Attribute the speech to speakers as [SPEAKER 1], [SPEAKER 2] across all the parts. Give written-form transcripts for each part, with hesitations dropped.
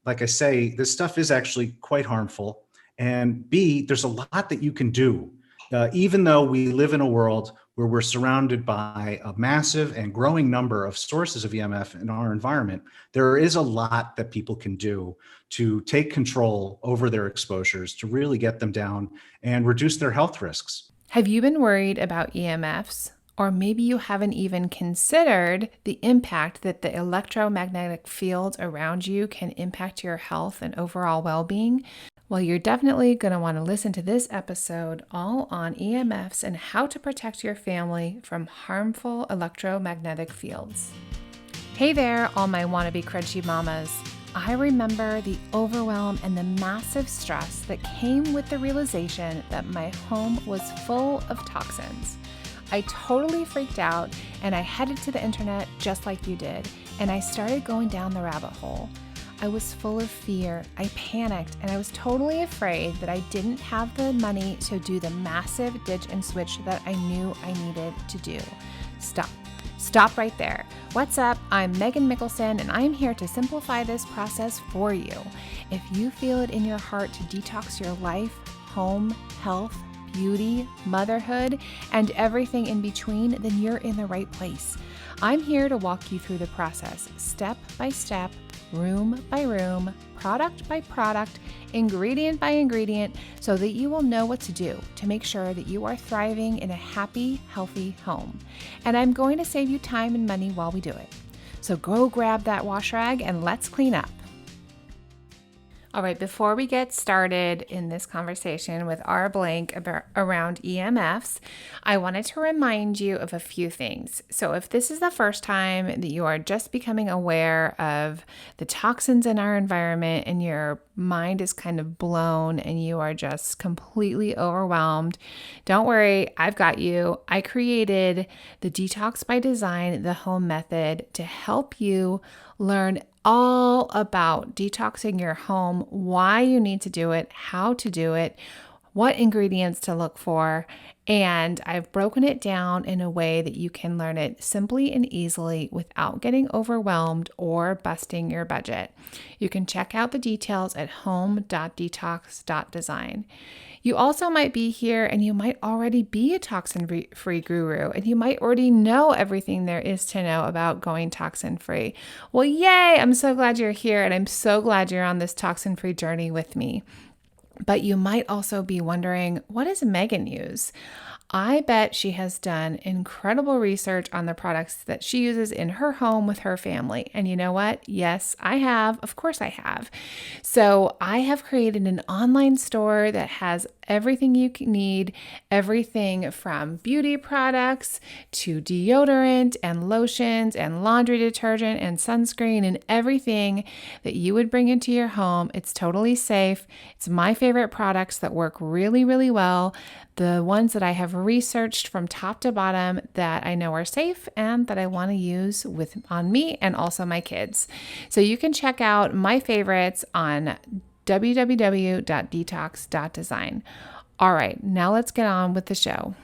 [SPEAKER 1] like I say, this stuff is actually quite harmful. And B, there's a lot that you can do. Even though we live in a world where we're surrounded by a massive and growing number of sources of EMF in our environment, there is a lot that people can do to take control over their exposures, to really get them down and reduce their health risks.
[SPEAKER 2] Have you been worried about EMFs? Or maybe you haven't even considered the impact that the electromagnetic field around you can impact your health and overall well being? Well, you're definitely going to want to listen to this episode all on EMFs and how to protect your family from harmful electromagnetic fields. Hey there, all my wannabe crunchy mamas. I remember the overwhelm and the massive stress that came with the realization that my home was full of toxins. I totally freaked out and I headed to the internet just like you did, and I started going down the rabbit hole. I was full of fear, I panicked, and I was totally afraid that I didn't have the money to do the massive ditch and switch that I knew I needed to do. Stop right there. What's up? I'm Megan Mikkelsen, and I'm here to simplify this process for you. If you feel it in your heart to detox your life, home, health, beauty, motherhood, and everything in between, then you're in the right place. I'm here to walk you through the process, step by step, room by room, product by product, ingredient by ingredient, so that you will know what to do to make sure that you are thriving in a happy, healthy home. And I'm going to save you time and money while we do it. So go grab that wash rag and let's clean up. All right, before we get started in this conversation with our blank around EMFs, I wanted to remind you of a few things. So if this is the first time that you are just becoming aware of the toxins in our environment and your mind is kind of blown and you are just completely overwhelmed, don't worry, I've got you. I created the Detox by Design, the home method, to help you learn all about detoxing your home, why you need to do it, how to do it, what ingredients to look for, and I've broken it down in a way that you can learn it simply and easily without getting overwhelmed or busting your budget. You can check out the details at home.detox.design. You also might be here and you might already be a toxin-free guru, and you might already know everything there is to know about going toxin-free. Well, yay! I'm so glad you're here, and I'm so glad you're on this toxin-free journey with me. But you might also be wondering, what does Megan use? I bet she has done incredible research on the products that she uses in her home with her family. And you know what? Yes, I have. Of course I have. So I have created an online store that has everything you need, everything from beauty products to deodorant and lotions and laundry detergent and sunscreen and everything that you would bring into your home. It's totally safe. It's my favorite products that work really, really well. The ones that I have researched from top to bottom that I know are safe and that I want to use on me and also my kids. So you can check out my favorites on www.detox.design. All right, now let's get on with the show.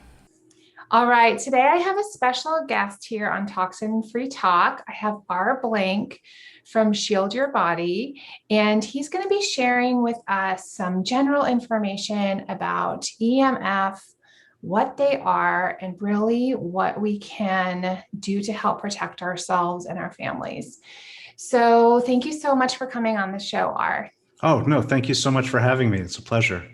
[SPEAKER 2] All right, today I have a special guest here on Toxin Free Talk. I have R. Blank from Shield Your Body, and he's going to be sharing with us some general information about EMF, what they are, and really what we can do to help protect ourselves and our families. So thank you so much for coming on the show, R.
[SPEAKER 1] Oh, no, thank you so much for having me. It's a pleasure.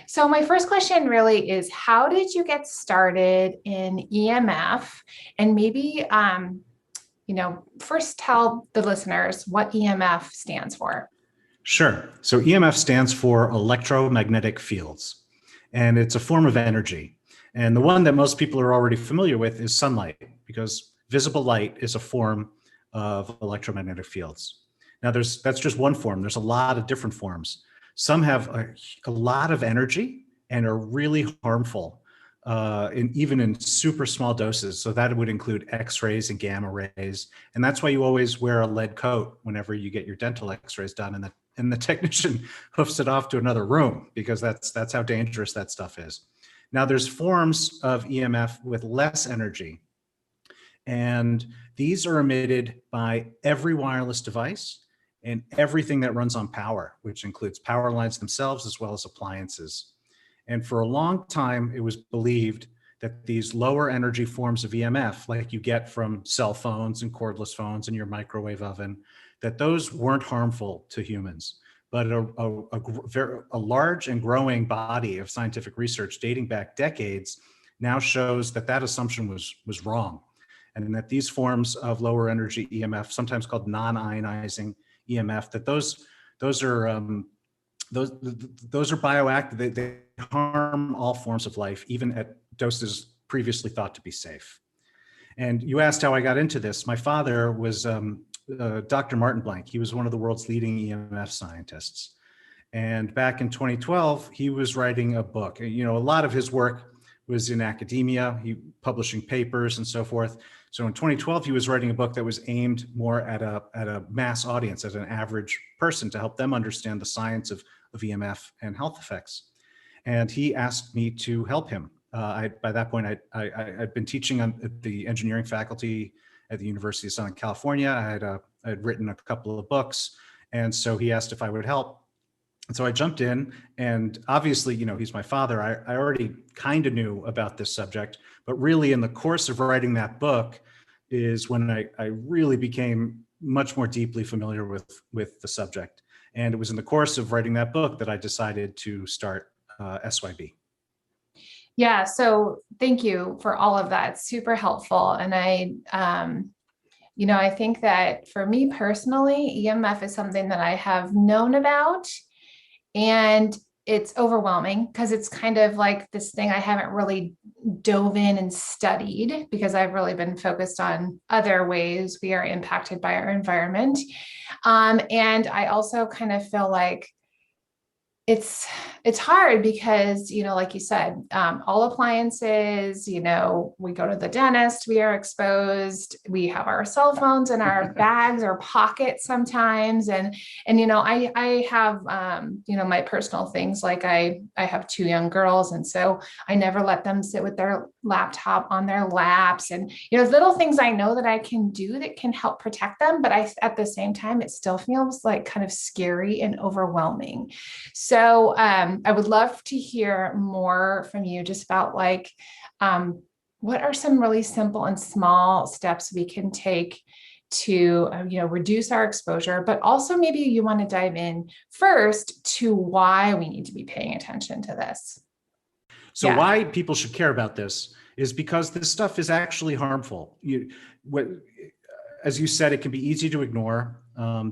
[SPEAKER 2] So my first question really is, how did you get started in EMF? And maybe, first tell the listeners what EMF stands for.
[SPEAKER 1] Sure. So EMF stands for electromagnetic fields, and it's a form of energy. And the one that most people are already familiar with is sunlight, because visible light is a form of electromagnetic fields. Now, that's just one form. There's a lot of different forms. Some have a lot of energy and are really harmful, even in super small doses. So that would include X-rays and gamma rays. And that's why you always wear a lead coat whenever you get your dental X-rays done, and the technician hoofs it off to another room, because that's how dangerous that stuff is. Now, there's forms of EMF with less energy, and these are emitted by every wireless device and everything that runs on power, which includes power lines themselves as well as appliances. And for a long time, it was believed that these lower energy forms of EMF, like you get from cell phones and cordless phones and your microwave oven, that those weren't harmful to humans. But a large and growing body of scientific research dating back decades now shows that that assumption was wrong, and that these forms of lower energy EMF, sometimes called non-ionizing EMF, that those are bioactive. They harm all forms of life, even at doses previously thought to be safe. And you asked how I got into this. My father was Dr. Martin Blank. He was one of the world's leading EMF scientists. And back in 2012, he was writing a book. You know, a lot of his work was in academia, publishing papers and so forth. So in 2012, he was writing a book that was aimed more at a mass audience, at an average person, to help them understand the science of EMF and health effects. And he asked me to help him. By that point, I'd been teaching on the engineering faculty at the University of Southern California. I had written a couple of books, and so he asked if I would help. And so I jumped in, and obviously, you know, he's my father. I already kind of knew about this subject, but really in the course of writing that book is when I really became much more deeply familiar with the subject. And it was in the course of writing that book that I decided to start SYB.
[SPEAKER 2] Yeah, so thank you for all of that. Super helpful. And I think that for me personally, EMF is something that I have known about, and it's overwhelming because it's kind of like this thing I haven't really dove in and studied, because I've really been focused on other ways we are impacted by our environment. And I also kind of feel like it's hard because, you know, like you said, all appliances, you know, we go to the dentist, we are exposed, we have our cell phones in our bags or pockets sometimes. And, you know, I have, you know, my personal things, like I have 2 young girls. And so I never let them sit with their laptop on their laps, and, you know, little things I know that I can do that can help protect them. But at the same time, it still feels like kind of scary and overwhelming. So I would love to hear more from you just about like, what are some really simple and small steps we can take to, you know, reduce our exposure, but also maybe you want to dive in first to why we need to be paying attention to this.
[SPEAKER 1] So why people should care about this is because this stuff is actually harmful. As you said, it can be easy to ignore.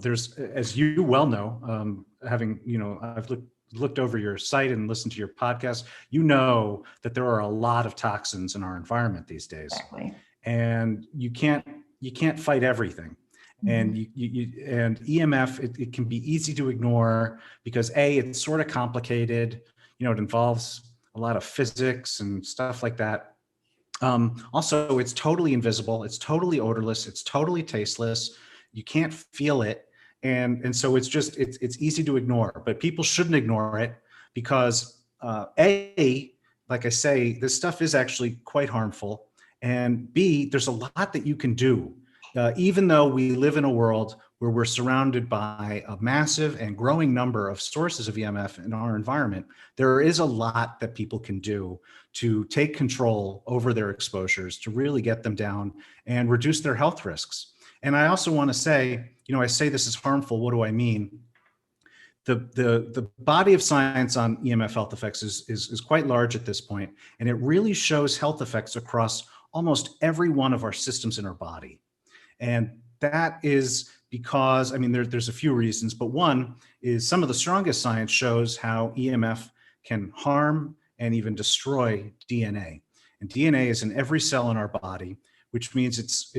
[SPEAKER 1] There's, as you well know, having, you know, I've looked over your site and listened to your podcast, you know that there are a lot of toxins in our environment these days.
[SPEAKER 2] Exactly.
[SPEAKER 1] And you can't fight everything. Mm-hmm. And EMF, it can be easy to ignore because it's sort of complicated. You know, it involves a lot of physics and stuff like that. Also, it's totally invisible. It's totally odorless. It's totally tasteless. You can't feel it. And so it's easy to ignore, but people shouldn't ignore it because like I say, this stuff is actually quite harmful. And B, there's a lot that you can do. Even though we live in a world where we're surrounded by a massive and growing number of sources of EMF in our environment, there is a lot that people can do to take control over their exposures, to really get them down and reduce their health risks. And I also want to say, you know, I say this is harmful. What do I mean? The body of science on EMF health effects is quite large at this point, and it really shows health effects across almost every one of our systems in our body. And that is because, I mean, there's a few reasons, but one is some of the strongest science shows how EMF can harm and even destroy DNA. And DNA is in every cell in our body, which means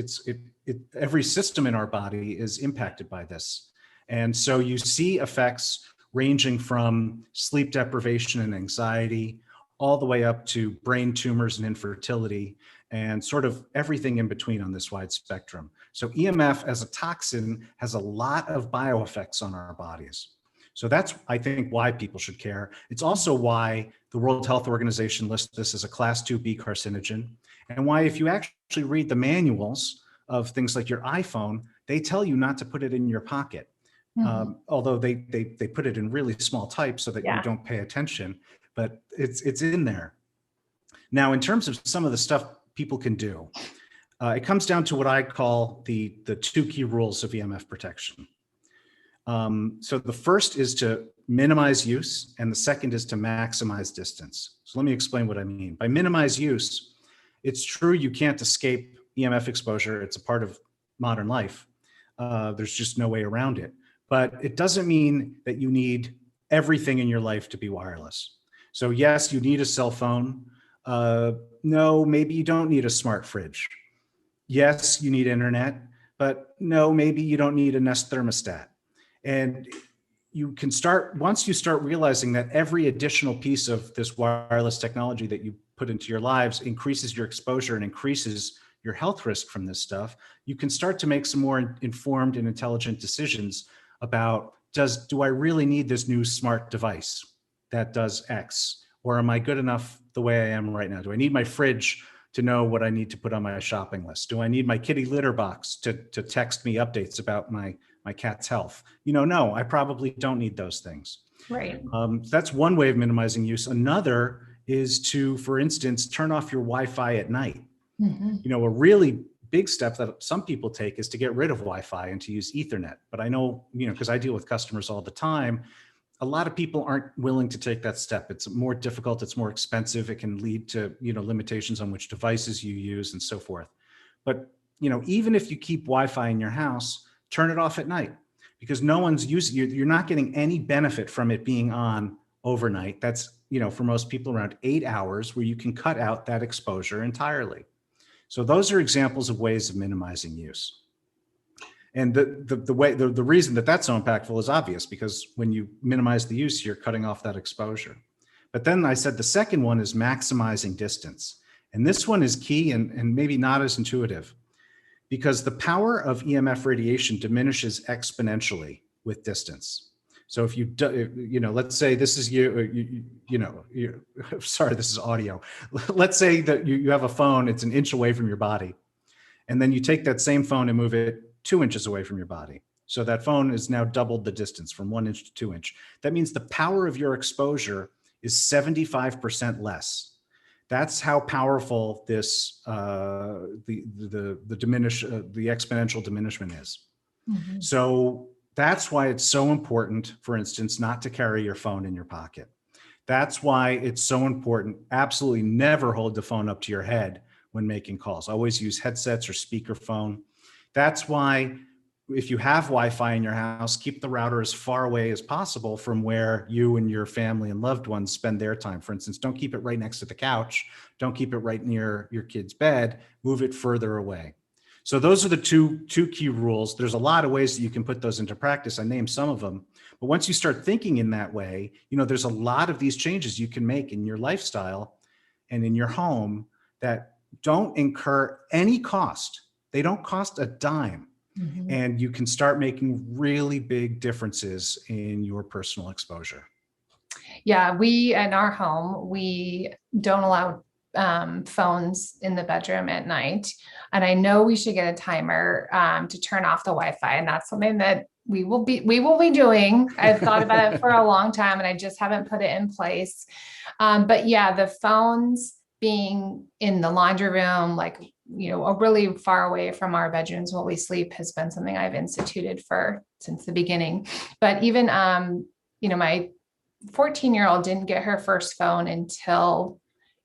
[SPEAKER 1] every system in our body is impacted by this. And so you see effects ranging from sleep deprivation and anxiety all the way up to brain tumors and infertility, and sort of everything in between on this wide spectrum. So EMF as a toxin has a lot of bioeffects on our bodies. So that's, I think, why people should care. It's also why the World Health Organization lists this as a class 2B carcinogen, and why if you actually read the manuals of things like your iPhone, they tell you not to put it in your pocket. Although they put it in really small type so that you don't pay attention, but it's in there. Now, in terms of some of the stuff people can do, it comes down to what I call the 2 key rules of EMF protection. So the first is to minimize use, and the second is to maximize distance. So let me explain what I mean. By minimize use, it's true you can't escape EMF exposure. It's a part of modern life. There's just no way around it. But it doesn't mean that you need everything in your life to be wireless. So yes, you need a cell phone. No, maybe you don't need a smart fridge. Yes, you need internet, but no, maybe you don't need a Nest thermostat. And you can start, once you start realizing that every additional piece of this wireless technology that you put into your lives increases your exposure and increases your health risk from this stuff, you can start to make some more informed and intelligent decisions about, do I really need this new smart device that does X? Or am I good enough the way I am right now? Do I need my fridge to know what I need to put on my shopping list? Do I need my kitty litter box to text me updates about my cat's health? No, I probably don't need those things.
[SPEAKER 2] Right.
[SPEAKER 1] That's one way of minimizing use. Another is to, for instance, turn off your Wi-Fi at night. A really big step that some people take is to get rid of Wi-Fi and to use Ethernet. But I know, because I deal with customers all the time, a lot of people aren't willing to take that step. It's more difficult. It's more expensive. It can lead to, limitations on which devices you use and so forth. But, even if you keep Wi-Fi in your house, turn it off at night, because no one's using, you're not getting any benefit from it being on overnight. That's, for most people around 8 hours, where you can cut out that exposure entirely. So those are examples of ways of minimizing use. And the reason that that's so impactful is obvious, because when you minimize the use, you're cutting off that exposure. But then I said the second one is maximizing distance. And this one is key and maybe not as intuitive, because the power of EMF radiation diminishes exponentially with distance. So if you let's say this is sorry, this is audio. Let's say that you have a phone, it's an inch away from your body. And then you take that same phone and move it 2 inches away from your body. So that phone has now doubled the distance from 1 inch to 2 inch. That means the power of your exposure is 75% less. That's how powerful this the exponential diminishment is. So that's why it's so important, for instance, not to carry your phone in your pocket. That's why it's so important. Absolutely never hold the phone up to your head when making calls. Always use headsets or speakerphone. That's why if you have Wi-Fi in your house, keep the router as far away as possible from where you and your family and loved ones spend their time. For instance, don't keep it right next to the couch. Don't keep it right near your kid's bed. Move it further away. So those are the two key rules. There's a lot of ways that you can put those into practice. I named some of them. But once you start thinking in that way, there's a lot of these changes you can make in your lifestyle and in your home that don't incur any cost. They don't cost a dime. And you can start making really big differences in your personal exposure.
[SPEAKER 2] Yeah, we in our home, we don't allow phones in the bedroom at night. And I know we should get a timer to turn off the Wi-Fi. And that's something that we will be doing. I've thought about it for a long time and I just haven't put it in place. But yeah, the phones being in the laundry room, really far away from our bedrooms while we sleep, has been something I've instituted since the beginning. But even, my 14-year-old didn't get her first phone until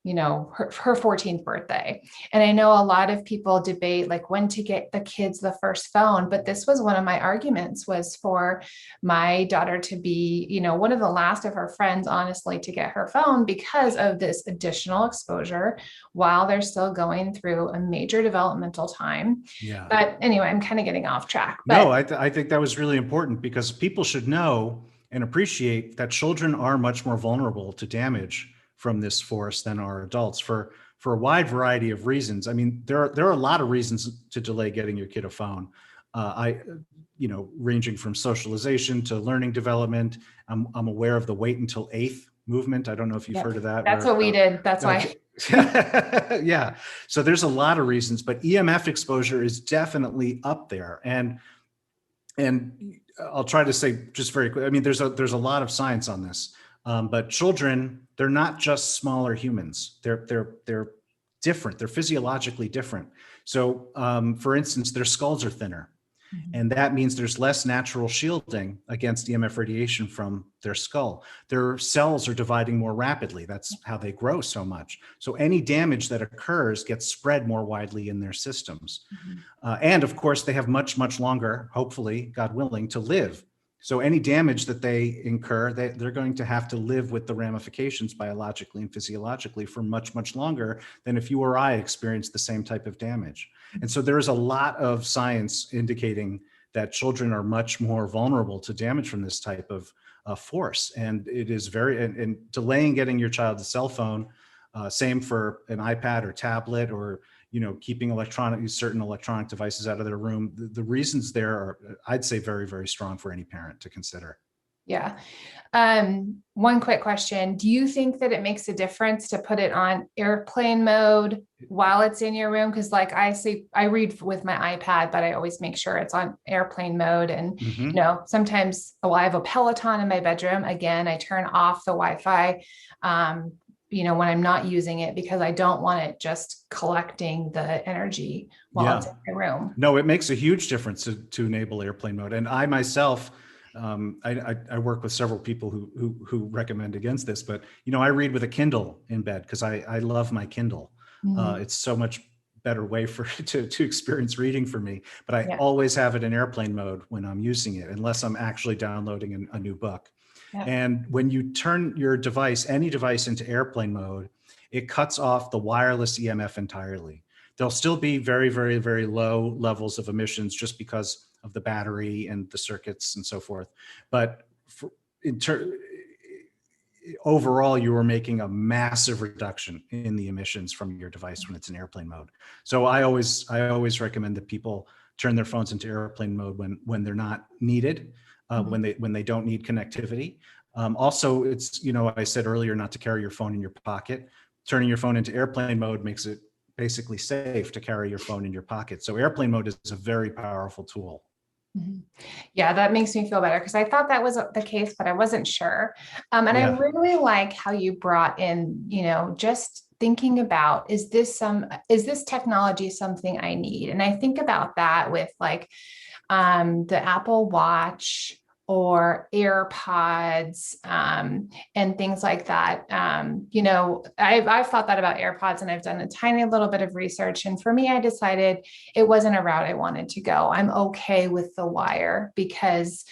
[SPEAKER 2] her 14th birthday. And I know a lot of people debate when to get the kids the first phone, but this was one of my arguments, was for my daughter to be, one of the last of her friends, honestly, to get her phone, because of this additional exposure while they're still going through a major developmental time.
[SPEAKER 1] Yeah.
[SPEAKER 2] But anyway, I'm kind of getting off track. But
[SPEAKER 1] no, I think that was really important, because people should know and appreciate that children are much more vulnerable to damage from this force than are adults, for a wide variety of reasons. I mean, there are a lot of reasons to delay getting your kid a phone. Ranging from socialization to learning development. I'm aware of the wait until 8th movement. I don't know if you've heard of that.
[SPEAKER 2] That's what we did. That's why.
[SPEAKER 1] Yeah. So there's a lot of reasons, but EMF exposure is definitely up there. And I'll try to say just very quick. I mean, there's a lot of science on this, but children, they're not just smaller humans. They're different. They're physiologically different. So, for instance, their skulls are thinner. And that means there's less natural shielding against EMF radiation from their skull. Their cells are dividing more rapidly. That's how they grow so much. So any damage that occurs gets spread more widely in their systems. And of course, they have much, much longer, hopefully, God willing, to live. So any damage that they incur, they're going to have to live with the ramifications biologically and physiologically for much, much longer than if you or I experienced the same type of damage. And so there is a lot of science indicating that children are much more vulnerable to damage from this type of force. And it is very, and delaying getting your child a cell phone, same for an iPad or tablet, or keeping certain electronic devices out of their room. The reasons there are, I'd say, very, very strong for any parent to consider.
[SPEAKER 2] Yeah. One quick question. Do you think that it makes a difference to put it on airplane mode while it's in your room? Because like I read with my iPad, but I always make sure it's on airplane mode. And, sometimes, I have a Peloton in my bedroom. Again, I turn off the Wi-Fi, when I'm not using it, because I don't want it just collecting the energy while it's in my room.
[SPEAKER 1] No, it makes a huge difference to enable airplane mode. And I myself, I work with several people who recommend against this, but I read with a Kindle in bed because I love my Kindle. It's so much better way to experience reading for me. But I always have it in airplane mode when I'm using it, unless I'm actually downloading a new book. Yeah. And when you turn your device, any device, into airplane mode, it cuts off the wireless EMF entirely. There'll still be very, very, very low levels of emissions just because of the battery and the circuits and so forth. But overall, you are making a massive reduction in the emissions from your device when it's in airplane mode. So I always recommend that people turn their phones into airplane mode when they're not needed. When they don't need connectivity. Also, it's, I said earlier not to carry your phone in your pocket. Turning your phone into airplane mode makes it basically safe to carry your phone in your pocket. So airplane mode is a very powerful tool.
[SPEAKER 2] Yeah, that makes me feel better, because I thought that was the case, but I wasn't sure. I really like how you brought in, just thinking about, is this technology something I need? And I think about that with like the Apple Watch or AirPods, and things like that. I've thought that about AirPods, and I've done a tiny little bit of research. And for me, I decided it wasn't a route I wanted to go. I'm okay with the wire, because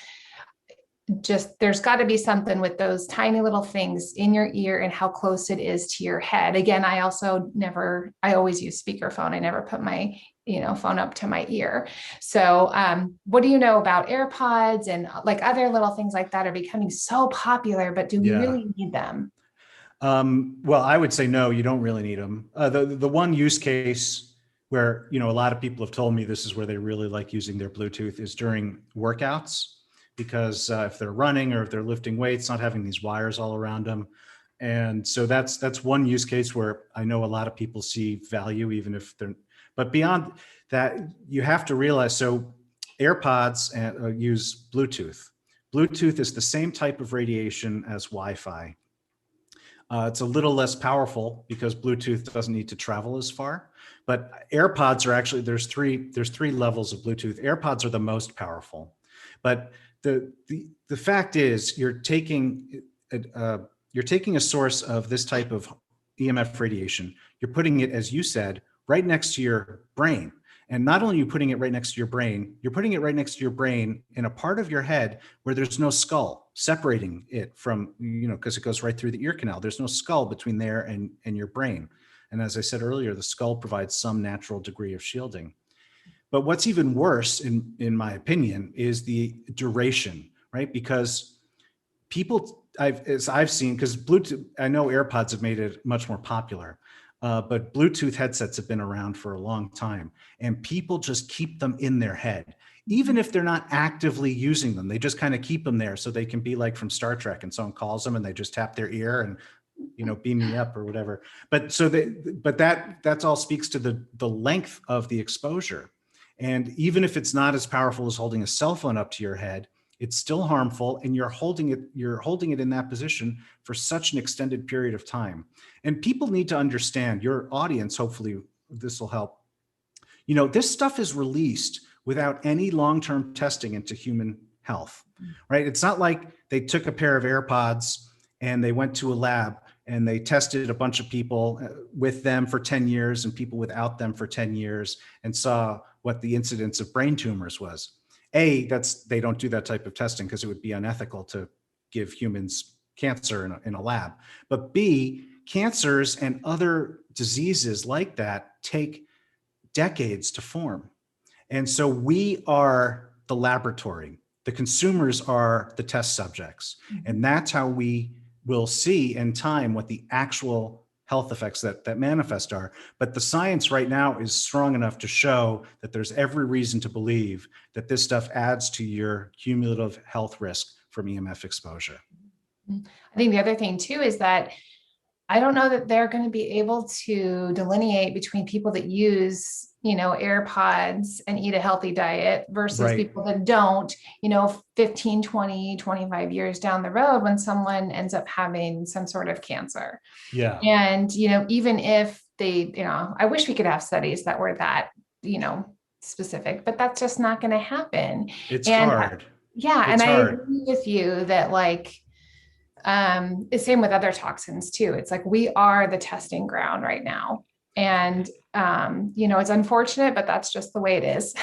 [SPEAKER 2] there's got to be something with those tiny little things in your ear and how close it is to your head. Again, I always use speakerphone. I never put my phone up to my ear. So what do you know about AirPods and like other little things like that are becoming so popular, but do we really need them?
[SPEAKER 1] Well, I would say no, you don't really need them. The one use case where, a lot of people have told me this is where they really like using their Bluetooth is during workouts, because if they're running or if they're lifting weights, not having these wires all around them. And so that's one use case where I know a lot of people see value, even if they're, but beyond that, you have to realize, so AirPods use Bluetooth. Bluetooth is the same type of radiation as Wi-Fi. It's a little less powerful because Bluetooth doesn't need to travel as far, but AirPods are actually, there's three levels of Bluetooth. AirPods are the most powerful, but the fact is you're taking a source of this type of EMF radiation, you're putting it, as you said, right next to your brain. And not only are you putting it right next to your brain, you're putting it right next to your brain in a part of your head where there's no skull separating it from, because it goes right through the ear canal. There's no skull between there and your brain. And as I said earlier, the skull provides some natural degree of shielding. But what's even worse, in my opinion, is the duration, right? Because people, as I've seen, because Bluetooth, I know AirPods have made it much more popular, but Bluetooth headsets have been around for a long time, and people just keep them in their head. Even if they're not actively using them, they just kind of keep them there so they can be like from Star Trek, and someone calls them and they just tap their ear and, beam me up or whatever. But that's all speaks to the length of the exposure. And even if it's not as powerful as holding a cell phone up to your head, It's still harmful, and you're holding it in that position for such an extended period of time. And people need to understand, your audience, hopefully this will help. This stuff is released without any long-term testing into human health, right? It's not like they took a pair of AirPods and they went to a lab and they tested a bunch of people with them for 10 years and people without them for 10 years and saw what the incidence of brain tumors was. They don't do that type of testing because it would be unethical to give humans cancer in a lab. But B, cancers and other diseases like that take decades to form. And so we are the laboratory. The consumers are the test subjects. And that's how we will see in time what the actual health effects that manifest are. But the science right now is strong enough to show that there's every reason to believe that this stuff adds to your cumulative health risk from EMF exposure.
[SPEAKER 2] I think the other thing too is that I don't know that they're going to be able to delineate between people that use, AirPods and eat a healthy diet versus people that don't, 15, 20, 25 years down the road when someone ends up having some sort of cancer.
[SPEAKER 1] Yeah.
[SPEAKER 2] And, even if they, I wish we could have studies that were that, specific, but that's just not going to happen.
[SPEAKER 1] It's hard.
[SPEAKER 2] Yeah. And I agree with you that it's same with other toxins too. It's like, we are the testing ground right now. And, it's unfortunate, but that's just the way it is.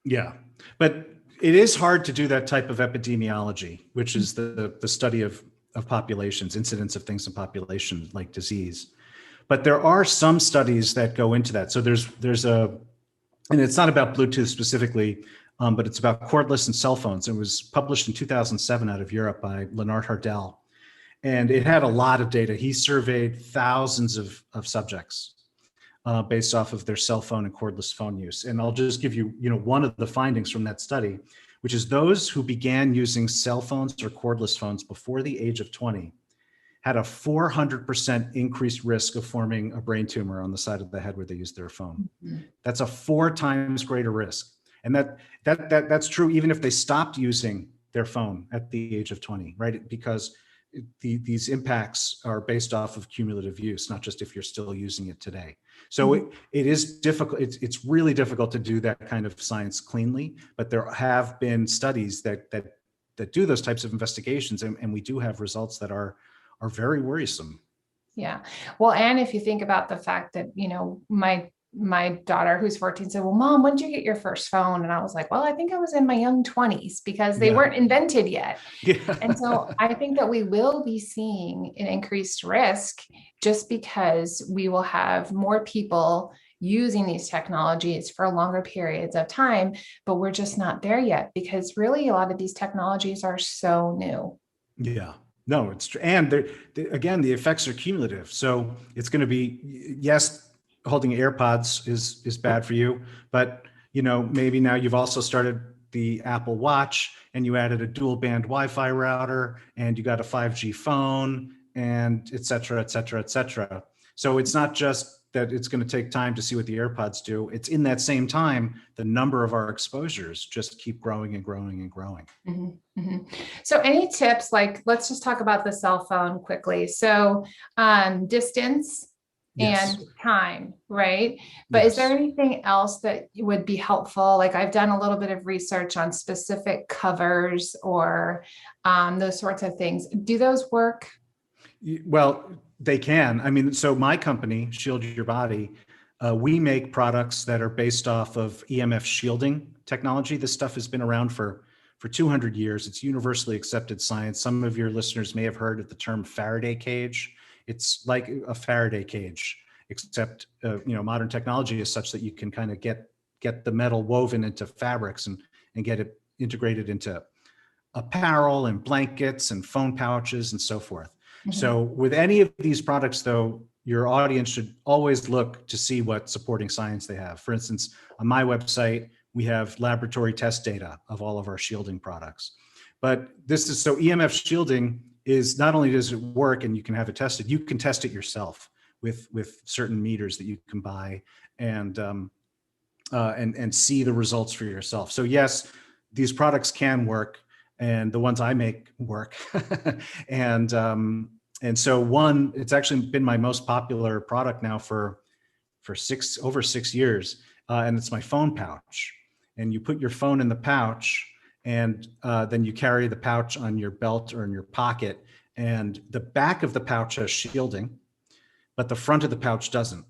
[SPEAKER 1] Yeah. But it is hard to do that type of epidemiology, which is the study of populations, incidence of things in population like disease. But there are some studies that go into that. So and it's not about Bluetooth specifically, but it's about cordless and cell phones. It was published in 2007 out of Europe by Leonard Hardell. And it had a lot of data. He surveyed thousands of subjects based off of their cell phone and cordless phone use. And I'll just give you, one of the findings from that study, which is those who began using cell phones or cordless phones before the age of 20 had a 400% increased risk of forming a brain tumor on the side of the head where they used their phone. That's a 4 times greater risk. And that's true even if they stopped using their phone at the age of 20, right? Because these impacts are based off of cumulative use, not just if you're still using it today. So it is difficult. It's really difficult to do that kind of science cleanly, but there have been studies that do those types of investigations, and we do have results that are very worrisome.
[SPEAKER 2] Yeah. Well, and if you think about the fact that, my daughter who's 14 said, well, Mom, when did you get your first phone? And I was like, well, I think I was in my young 20s because they weren't invented yet.
[SPEAKER 1] Yeah.
[SPEAKER 2] And so I think that we will be seeing an increased risk just because we will have more people using these technologies for longer periods of time, but we're just not there yet because really a lot of these technologies are so new.
[SPEAKER 1] Yeah. No, it's true. And again, the effects are cumulative. So it's going to be, yes, holding AirPods is bad for you, but maybe now you've also started the Apple Watch and you added a dual band Wi-Fi router and you got a 5G phone and et cetera, et cetera, et cetera. So it's not just that it's going to take time to see what the AirPods do. It's in that same time, the number of our exposures just keep growing and growing and growing.
[SPEAKER 2] Mm-hmm, mm-hmm. So any tips, let's just talk about the cell phone quickly. So distance,
[SPEAKER 1] Yes.
[SPEAKER 2] and time, right? But is there anything else that would be helpful? Like I've done a little bit of research on specific covers or those sorts of things. Do those work?
[SPEAKER 1] Well, they can. I mean, so my company, Shield Your Body, we make products that are based off of EMF shielding technology. This stuff has been around for 200 years. It's universally accepted science. Some of your listeners may have heard of the term Faraday cage. It's like a Faraday cage, except modern technology is such that you can kind of get the metal woven into fabrics and get it integrated into apparel and blankets and phone pouches and so forth. Mm-hmm. So with any of these products, though, your audience should always look to see what supporting science they have. For instance, on my website, we have laboratory test data of all of our shielding products. But so EMF shielding is not only does it work and you can have it tested, you can test it yourself with certain meters that you can buy and see the results for yourself. So yes, these products can work. and the ones I make work. and so it's actually been my most popular product now for over 6 years, and it's my phone pouch. And you put your phone in the pouch, and then you carry the pouch on your belt or in your pocket. And the back of the pouch has shielding, but the front of the pouch doesn't.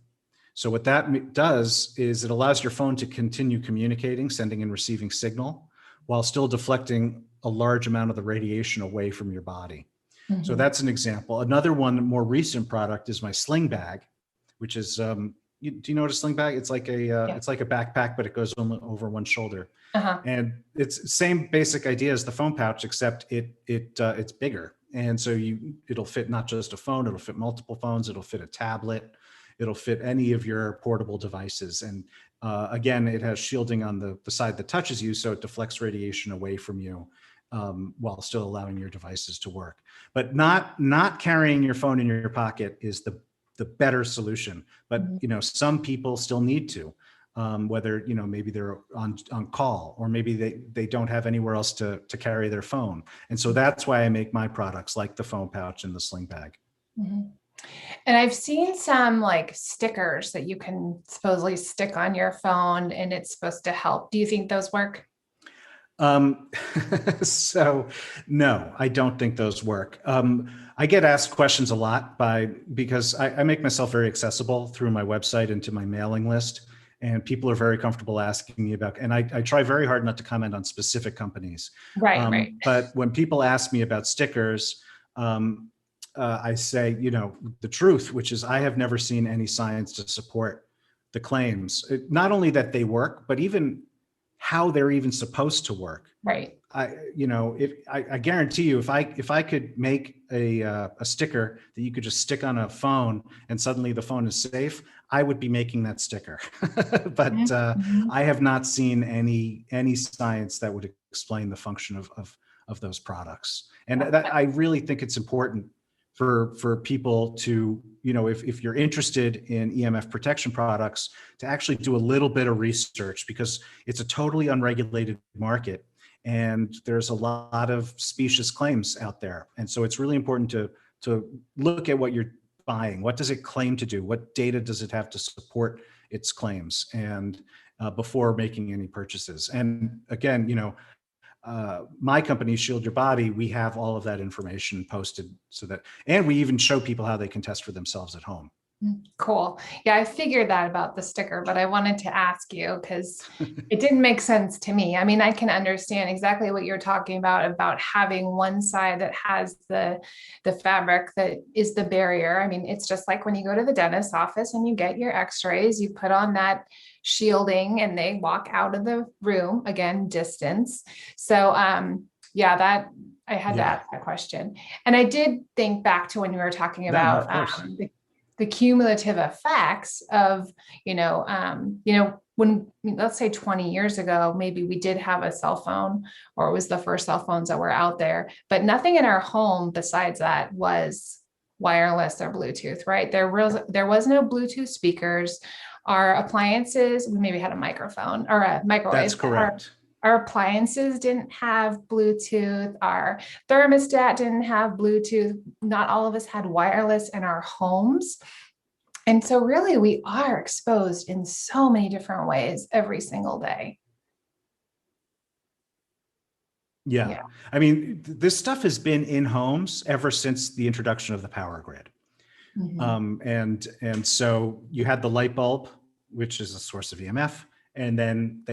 [SPEAKER 1] So what that does is it allows your phone to continue communicating, sending and receiving signal, while still deflecting a large amount of the radiation away from your body. So that's an example. Another one, more recent product, is my Sling Bag, which is, do you know what a Sling Bag? It's like it's like a backpack, but it goes over one shoulder. And it's the same basic idea as the phone pouch, except it's bigger. And so it'll fit not just a phone, it'll fit multiple phones, it'll fit a tablet, it'll fit any of your portable devices. And again, it has shielding on the side that touches you, so it deflects radiation away from you while still allowing your devices to work. But not carrying your phone in your pocket is the better solution. But some people still need to, whether maybe they're on call, or maybe they don't have anywhere else to carry their phone. And so that's why I make my products like the phone pouch and the Sling Bag.
[SPEAKER 2] And I've seen some like stickers that you can supposedly stick on your phone, and it's supposed to help. Do you think those work?
[SPEAKER 1] So no, I don't think those work. I get asked questions a lot because I make myself very accessible through my website and to my mailing list, and people are very comfortable asking me about, and I try very hard not to comment on specific companies.
[SPEAKER 2] Right.
[SPEAKER 1] But when people ask me about stickers, I say, the truth, which is I have never seen any science to support the claims, not only that they work, but even how they're even supposed to work.
[SPEAKER 2] Right.
[SPEAKER 1] I guarantee you, if I could make a sticker that you could just stick on a phone and suddenly the phone is safe, I would be making that sticker. But I have not seen any science that would explain the function of those products. And that I really think it's important for people to, if you're interested in EMF protection products, to actually do a little bit of research, because it's a totally unregulated market and there's a lot of specious claims out there. And so it's really important to look at what you're buying. What does it claim to do? What data does it have to support its claims? And before making any purchases. And again, my company, Shield Your Body, we have all of that information posted and we even show people how they can test for themselves at home.
[SPEAKER 2] Cool. Yeah, I figured that about the sticker, but I wanted to ask you because it didn't make sense to me. I mean, I can understand exactly what you're talking about having one side that has the fabric that is the barrier. I mean, it's just like when you go to the dentist's office and you get your x-rays, you put on that shielding and they walk out of the room, again, distance. So yeah, that I had to ask that question. And I did think back to when you were talking about the cumulative effects of, when, let's say 20 years ago, maybe we did have a cell phone, or it was the first cell phones that were out there, but nothing in our home besides that was wireless or Bluetooth, right? There was no Bluetooth speakers. Our appliances, we maybe had a microphone or a microwave.
[SPEAKER 1] That's correct.
[SPEAKER 2] Our appliances didn't have Bluetooth. Our thermostat didn't have Bluetooth. Not all of us had wireless in our homes. And so really we are exposed in so many different ways every single day.
[SPEAKER 1] Yeah. I mean, this stuff has been in homes ever since the introduction of the power grid. And so you had the light bulb, which is a source of EMF. And then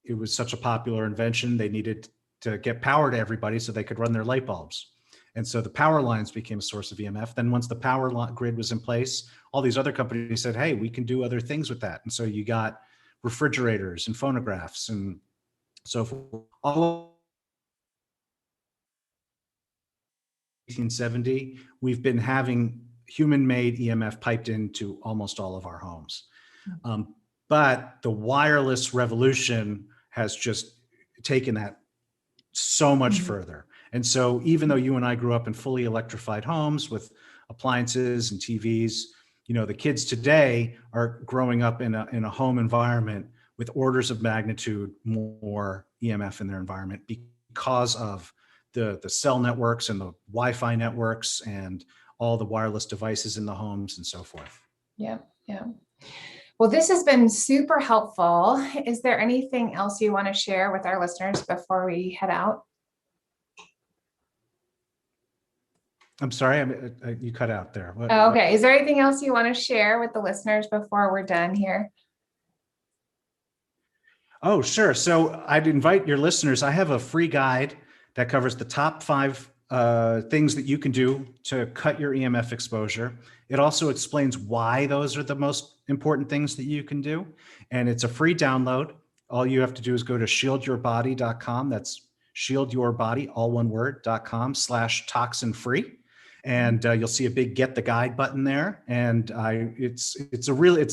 [SPEAKER 1] it was such a popular invention, they needed to get power to everybody so they could run their light bulbs. And so the power lines became a source of EMF. Then once the power grid was in place, all these other companies said, hey, we can do other things with that. And so you got refrigerators and phonographs. And so for all 1870, we've been having human-made EMF piped into almost all of our homes. But the wireless revolution has just taken that so much further. And so even though you and I grew up in fully electrified homes with appliances and TVs, the kids today are growing up in a home environment with orders of magnitude more EMF in their environment because of the cell networks and the Wi-Fi networks and all the wireless devices in the homes and so forth.
[SPEAKER 2] Yeah. Well, this has been super helpful. Is there anything else you want to share with our listeners before we head out?
[SPEAKER 1] I'm sorry, you cut out there.
[SPEAKER 2] Okay. Is there anything else you want to share with the listeners before we're done here?
[SPEAKER 1] Oh, sure. So I'd invite your listeners. I have a free guide that covers the top 5 things that you can do to cut your EMF exposure. It also explains why those are the most important things that you can do. And it's a free download. All you have to do is go to shieldyourbody.com. That's shieldyourbody, all one word, .com/toxin free. And you'll see a big get the guide button there. And it's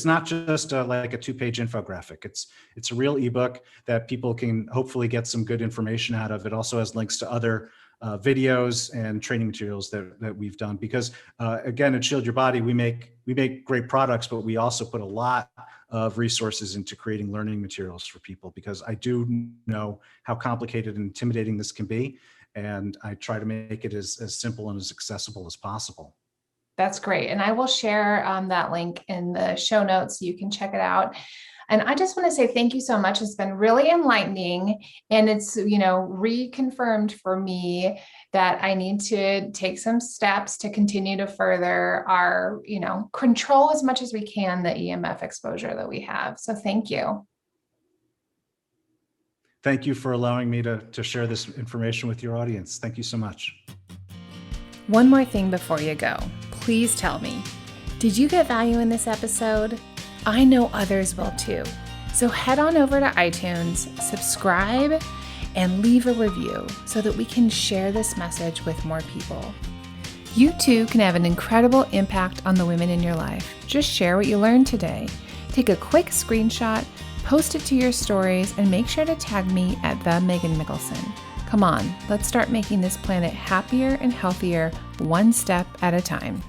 [SPEAKER 1] not just like a 2-page infographic. It's a real ebook that people can hopefully get some good information out of. It also has links to other videos and training materials that we've done, because again, at Shield Your Body, we make great products, but we also put a lot of resources into creating learning materials for people, because I do know how complicated and intimidating this can be. And I try to make it as simple and as accessible as possible.
[SPEAKER 2] That's great. And I will share that link in the show notes so you can check it out. And I just want to say thank you so much. It's been really enlightening. And it's, reconfirmed for me that I need to take some steps to continue to further our, control as much as we can the EMF exposure that we have. So thank you.
[SPEAKER 1] Thank you for allowing me to share this information with your audience. Thank you so much.
[SPEAKER 2] One more thing before you go. Please tell me, did you get value in this episode? I know others will too. So head on over to iTunes, subscribe, and leave a review so that we can share this message with more people. You too can have an incredible impact on the women in your life. Just share what you learned today. Take a quick screenshot, post it to your stories, and make sure to tag me at the Megan Mikkelsen. Come on, let's start making this planet happier and healthier, one step at a time.